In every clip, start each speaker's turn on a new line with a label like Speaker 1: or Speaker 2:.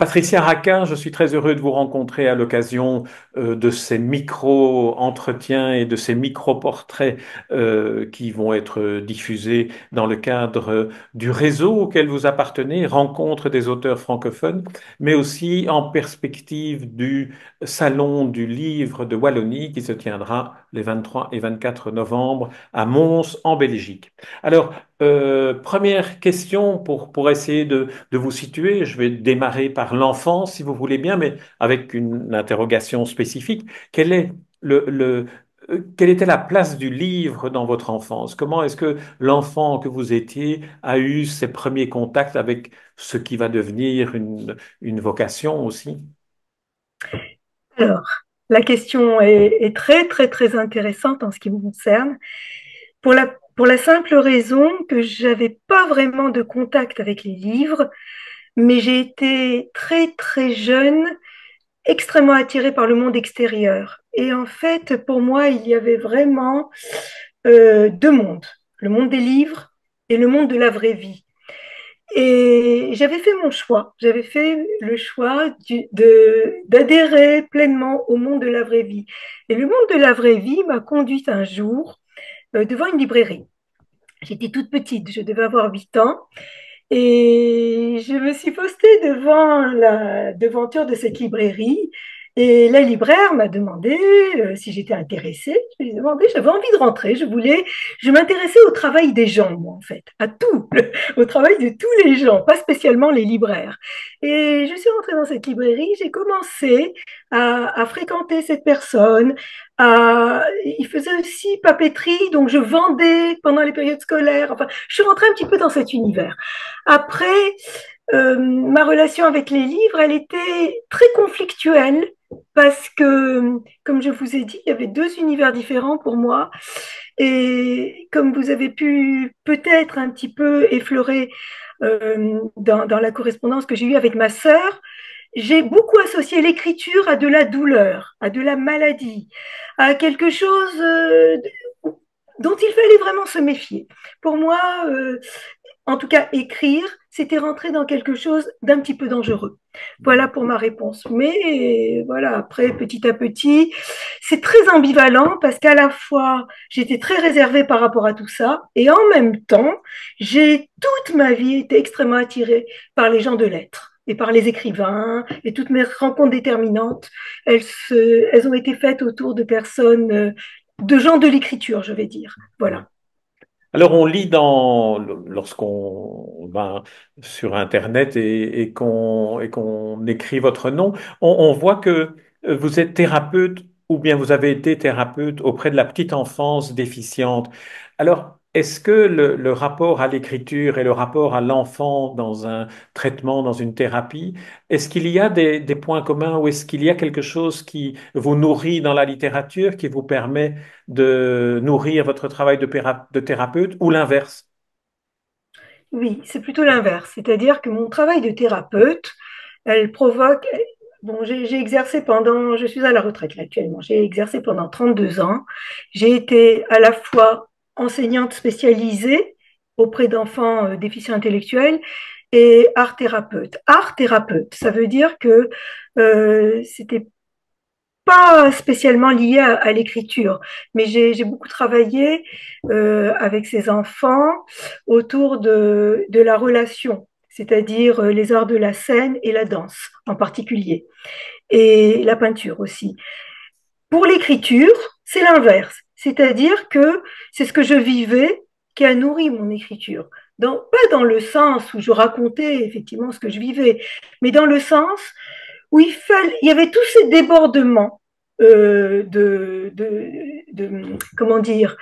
Speaker 1: Patricia Racah, je suis très heureux de vous rencontrer à l'occasion de ces micro-entretiens et de ces micro-portraits qui vont être diffusés dans le cadre du réseau auquel vous appartenez, Rencontre des auteurs francophones, mais aussi en perspective du Salon du livre de Wallonie qui se tiendra les 23 et 24 novembre à Mons en Belgique. Alors, première question pour essayer de vous situer. Je vais démarrer par l'enfance, si vous voulez bien, mais avec une interrogation spécifique. Quelle était la place du livre dans votre enfance? Comment est-ce que l'enfant que vous étiez a eu ses premiers contacts avec ce qui va devenir une vocation aussi?
Speaker 2: Alors, la question est très, très, très intéressante en ce qui me concerne, pour la simple raison que j'avais pas vraiment de contact avec les livres, mais j'ai été très, très jeune, extrêmement attirée par le monde extérieur. Et en fait, pour moi, il y avait vraiment deux mondes, le monde des livres et le monde de la vraie vie. Et j'avais fait mon choix. J'avais fait le choix d'adhérer pleinement au monde de la vraie vie. Et le monde de la vraie vie m'a conduite un jour devant une librairie. J'étais toute petite, je devais avoir 8 ans. Et je me suis postée devant la devanture de cette librairie. Et la libraire m'a demandé si j'étais intéressée. Je lui ai demandé, j'avais envie de rentrer. Je m'intéressais au travail des gens, moi, en fait, à tout, au travail de tous les gens, pas spécialement les libraires. Et je suis rentrée dans cette librairie, j'ai commencé à fréquenter cette personne. Il faisait aussi papeterie, donc je vendais pendant les périodes scolaires. Enfin, je suis rentrée un petit peu dans cet univers. Après, ma relation avec les livres, elle était très conflictuelle parce que, comme je vous ai dit, il y avait deux univers différents pour moi. Et comme vous avez pu peut-être un petit peu effleurer dans la correspondance que j'ai eue avec ma sœur, j'ai beaucoup associé l'écriture à de la douleur, à de la maladie, à quelque chose dont il fallait vraiment se méfier. Pour moi, en tout cas, écrire, c'était rentrer dans quelque chose d'un petit peu dangereux. Voilà pour ma réponse. Mais voilà, après, petit à petit, c'est très ambivalent parce qu'à la fois, j'étais très réservée par rapport à tout ça et en même temps, j'ai toute ma vie été extrêmement attirée par les gens de lettres et par les écrivains et toutes mes rencontres déterminantes, elles ont été faites autour de personnes, de gens de l'écriture, je vais dire. Voilà.
Speaker 1: Alors, on lit lorsqu'on va sur Internet et qu'on écrit votre nom, on voit que vous êtes thérapeute ou bien vous avez été thérapeute auprès de la petite enfance déficiente. Alors, est-ce que le rapport à l'écriture et le rapport à l'enfant dans un traitement, dans une thérapie, est-ce qu'il y a des points communs ou est-ce qu'il y a quelque chose qui vous nourrit dans la littérature, qui vous permet de nourrir votre travail de thérapeute ou l'inverse?
Speaker 2: Oui, c'est plutôt l'inverse. C'est-à-dire que mon travail de thérapeute, elle provoque. Bon, j'ai exercé pendant. Je suis à la retraite là, actuellement. J'ai exercé pendant 32 ans. J'ai été à la fois enseignante spécialisée auprès d'enfants déficients intellectuels et art thérapeute. Art thérapeute, ça veut dire que c'était pas spécialement lié à l'écriture, mais j'ai beaucoup travaillé avec ces enfants autour de la relation, c'est-à-dire les arts de la scène et la danse en particulier, et la peinture aussi. Pour l'écriture, c'est l'inverse, c'est-à-dire que c'est ce que je vivais qui a nourri mon écriture. Pas dans le sens où je racontais effectivement ce que je vivais, mais dans le sens où il y avait tous ces débordements comment dire,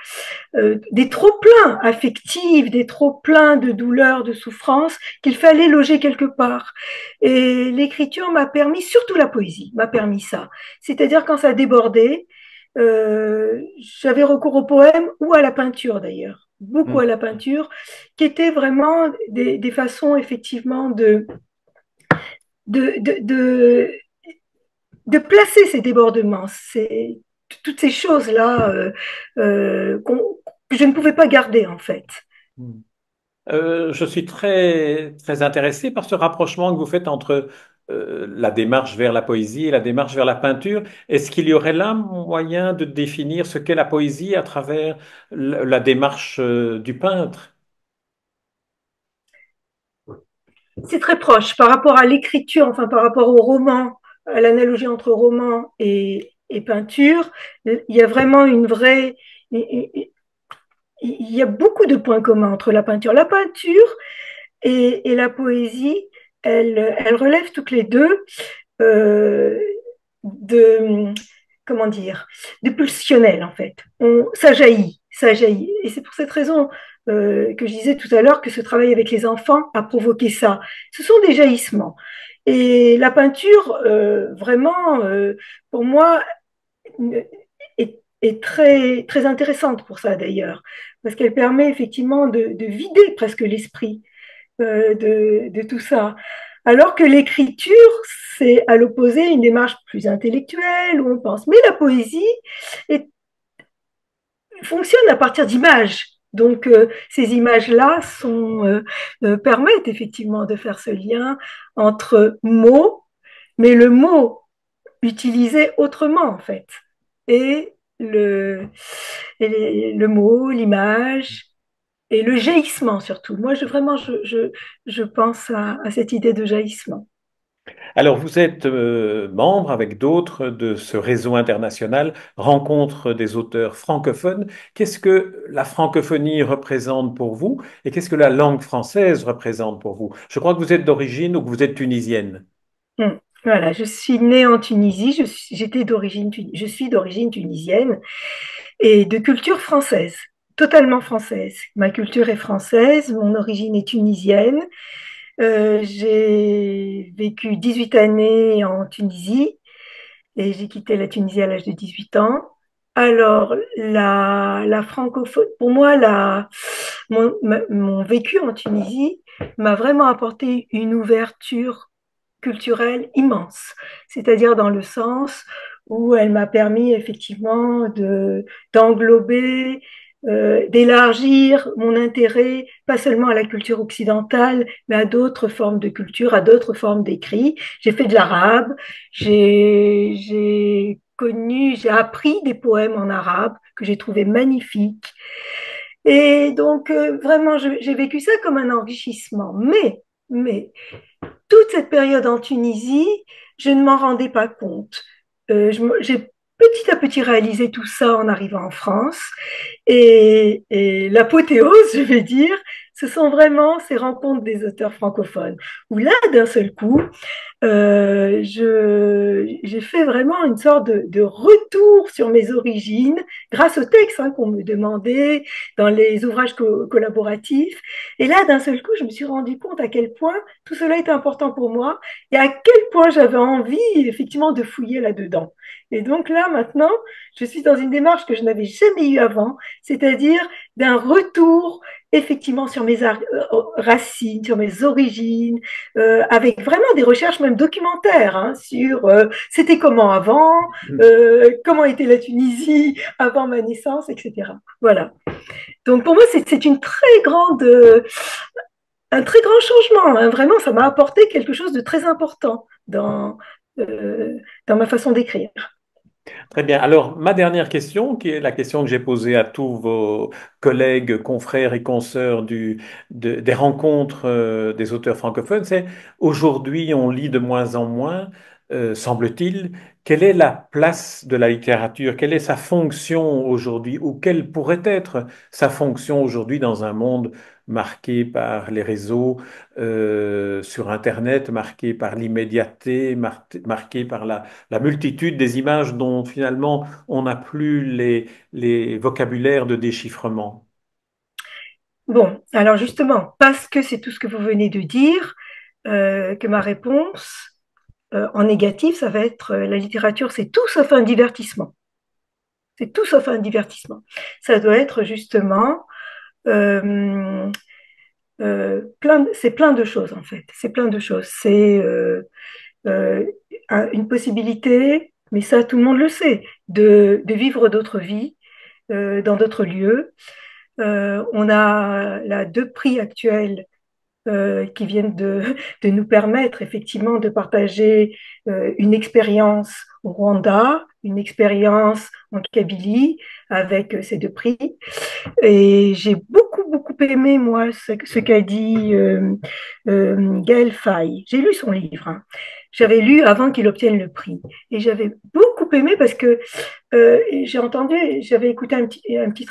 Speaker 2: des trop-pleins affectifs, des trop-pleins de douleurs, de souffrances qu'il fallait loger quelque part. Et l'écriture m'a permis, surtout la poésie, m'a permis ça. C'est-à-dire quand ça débordait, j'avais recours au poème ou à la peinture d'ailleurs, beaucoup à
Speaker 1: Hmm.
Speaker 2: la peinture, qui étaient vraiment des façons effectivement de, de, de, de placer ces débordements, toutes ces choses-là que je ne pouvais pas garder en fait.
Speaker 1: Je suis très, très intéressé par ce rapprochement que vous faites entre la démarche vers la poésie et la démarche vers la peinture. Est-ce qu'il y aurait là moyen de définir ce qu'est la poésie à travers la démarche du peintre?
Speaker 2: C'est très proche par rapport à l'écriture, enfin par rapport au roman, à l'analogie entre roman et peinture. Il y a vraiment une vraie. Il y a beaucoup de points communs entre la peinture. La peinture et la poésie, elles relèvent toutes les deux euh, de, comment dire, de pulsionnel en fait. Ça jaillit, ça jaillit. Et c'est pour cette raison que je disais tout à l'heure que ce travail avec les enfants a provoqué ça. Ce sont des jaillissements. Et la peinture, vraiment, pour moi, est très, très intéressante pour ça d'ailleurs, parce qu'elle permet effectivement de vider presque l'esprit de tout ça. Alors que l'écriture, c'est à l'opposé une démarche plus intellectuelle où on pense. Mais la poésie est, fonctionne à partir d'images. Donc ces images-là permettent effectivement de faire ce lien entre mots, mais le mot utilisé autrement en fait, et le mot, l'image, et le jaillissement surtout. Moi, je pense à cette idée de jaillissement.
Speaker 1: Alors, vous êtes membre avec d'autres de ce réseau international Rencontre des auteurs francophones. Qu'est-ce que la francophonie représente pour vous et qu'est-ce que la langue française représente pour vous? Je crois que vous êtes d'origine ou que vous êtes tunisienne.
Speaker 2: Voilà, je suis née en Tunisie, je suis d'origine tunisienne et de culture française, totalement française. Ma culture est française, mon origine est tunisienne. J'ai vécu 18 années en Tunisie et j'ai quitté la Tunisie à l'âge de 18 ans. Alors, la francophone, pour moi, mon vécu en Tunisie m'a vraiment apporté une ouverture culturelle immense, c'est-à-dire dans le sens où elle m'a permis effectivement d'englober, d'élargir mon intérêt, pas seulement à la culture occidentale, mais à d'autres formes de culture, à d'autres formes d'écrit. J'ai fait de l'arabe, j'ai appris des poèmes en arabe que j'ai trouvé magnifiques. Et donc, vraiment, j'ai vécu ça comme un enrichissement. Mais toute cette période en Tunisie, je ne m'en rendais pas compte. J'ai petit à petit réalisé tout ça en arrivant en France. Et l'apothéose, je vais dire, ce sont vraiment ces rencontres des auteurs francophones, où là, d'un seul coup, j'ai fait vraiment une sorte de retour sur mes origines grâce aux textes qu'on me demandait dans les ouvrages collaboratifs. Et là, d'un seul coup, je me suis rendu compte à quel point tout cela était important pour moi et à quel point j'avais envie, effectivement, de fouiller là-dedans. Et donc là, maintenant, je suis dans une démarche que je n'avais jamais eue avant, c'est-à-dire d'un retour effectivement sur mes racines, sur mes origines, avec vraiment des recherches même documentaires sur c'était comment avant, comment était la Tunisie avant ma naissance, etc. Voilà. Donc pour moi, c'est une très grande, un très grand changement. Vraiment, ça m'a apporté quelque chose de très important euh, dans ma façon d'écrire.
Speaker 1: Très bien. Alors, ma dernière question, qui est la question que j'ai posée à tous vos collègues, confrères et consoeurs des rencontres des auteurs francophones, c'est aujourd'hui, on lit de moins en moins, semble-t-il. Quelle est la place de la littérature? Quelle est sa fonction aujourd'hui? Ou quelle pourrait être sa fonction aujourd'hui dans un monde marqué par les réseaux sur Internet, marqué par l'immédiateté, marqué par la multitude des images dont finalement on n'a plus les vocabulaires de déchiffrement.
Speaker 2: Bon, alors justement, parce que c'est tout ce que vous venez de dire, que ma réponse en négatif, ça va être la littérature, c'est tout sauf un divertissement. C'est tout sauf un divertissement. Ça doit être justement euh, c'est plein de choses en fait. C'est plein de choses. C'est euh, une possibilité, mais ça tout le monde le sait, de vivre d'autres vies dans d'autres lieux. On a là deux prix actuels qui viennent de nous permettre effectivement de partager une expérience au Rwanda, une expérience en Kabylie avec ces deux prix. Et j'ai beaucoup aimé, moi, ce qu'a dit Gaël Faye. J'ai lu son livre. Hein. J'avais lu avant qu'il obtienne le prix. Et j'avais beaucoup aimé parce que j'avais écouté un petit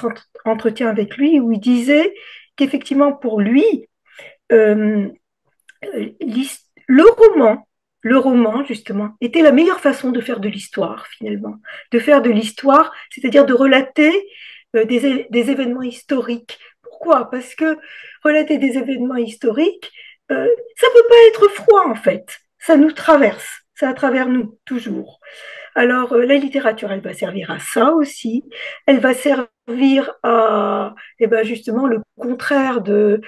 Speaker 2: entretien avec lui où il disait qu'effectivement, pour lui, euh, le roman, le roman, justement, était la meilleure façon de faire de l'histoire, finalement. De faire de l'histoire, c'est-à-dire de relater des événements historiques. Pourquoi? Parce que relater des événements historiques, ça ne peut pas être froid, en fait. Ça nous traverse, ça à travers nous, toujours. Alors, la littérature, elle va servir à ça aussi. Elle va servir à, eh ben, justement, le contraire de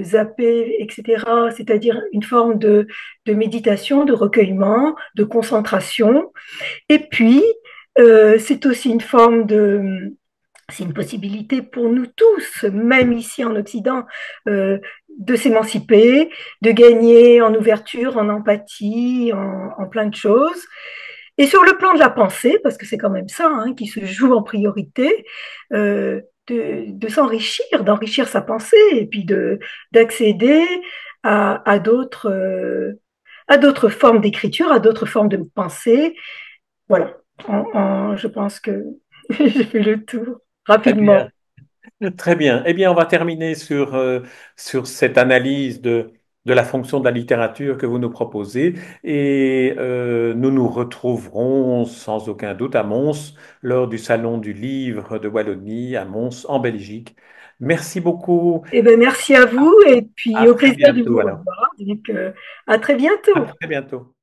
Speaker 2: zapper, etc., c'est-à-dire une forme de méditation, de recueillement, de concentration. Et puis, c'est aussi une forme de, c'est une possibilité pour nous tous, même ici en Occident, euh, de s'émanciper, de gagner en ouverture, en empathie, en plein de choses. Et sur le plan de la pensée, parce que c'est quand même ça hein, qui se joue en priorité, de s'enrichir, d'enrichir sa pensée et puis d'accéder à d'autres formes d'écriture, à d'autres formes de pensée. Voilà, je pense que j'ai fait le tour
Speaker 1: Très
Speaker 2: rapidement.
Speaker 1: bien. Très bien. Eh bien, on va terminer sur cette analyse de la fonction de la littérature que vous nous proposez et nous nous retrouverons sans aucun doute à Mons lors du Salon du Livre de Wallonie à Mons en Belgique. Merci beaucoup.
Speaker 2: Eh ben, merci à vous et puis
Speaker 1: À
Speaker 2: au
Speaker 1: très
Speaker 2: plaisir de
Speaker 1: bientôt
Speaker 2: vous
Speaker 1: alors.
Speaker 2: revoir. Donc, à très
Speaker 1: À
Speaker 2: bientôt.
Speaker 1: très bientôt.